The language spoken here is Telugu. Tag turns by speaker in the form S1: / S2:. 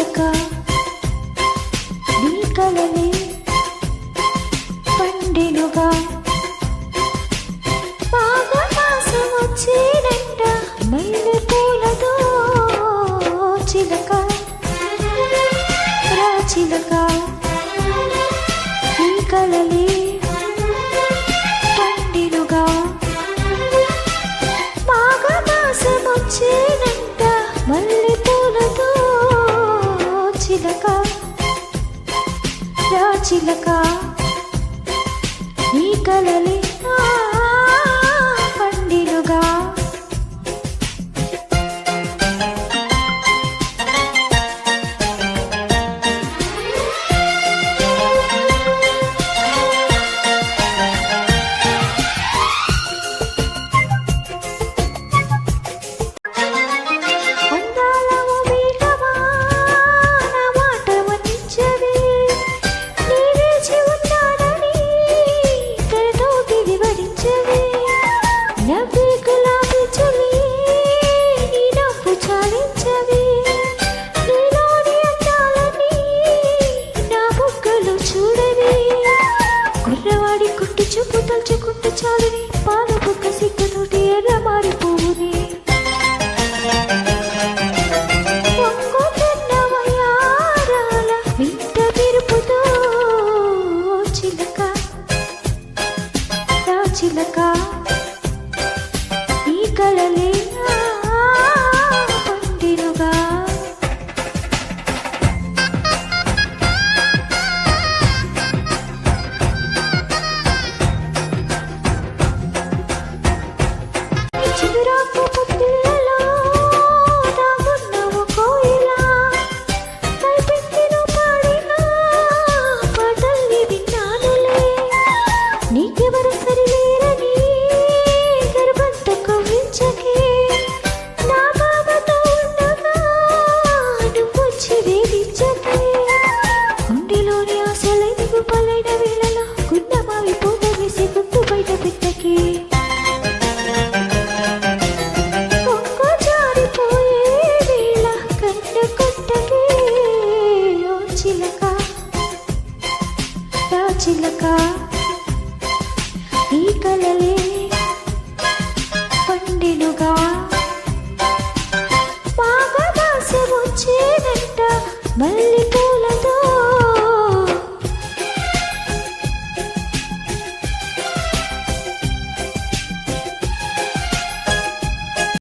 S1: చిలక నీ కలలే పండెనుగా మాఘమాసం వచ్చేనంట మల్లె పూలతో చిలక రా చిలక నీ కలలే పండెనుగా మాఘమాసం వచ్చేనంట మల్లె పూలతో చిలక రా చిలక నీ కలలే పండినుగా చూపు తలుచుకుంటే చాలుని పాలు బుక్క సిగ్గుతోటి ఎర్ర మారిపోవుని ఒంగుతున్నవయారాల వింట విరుపుతో చిలక రా చిలక నీ కలలే పండినుగా చిలక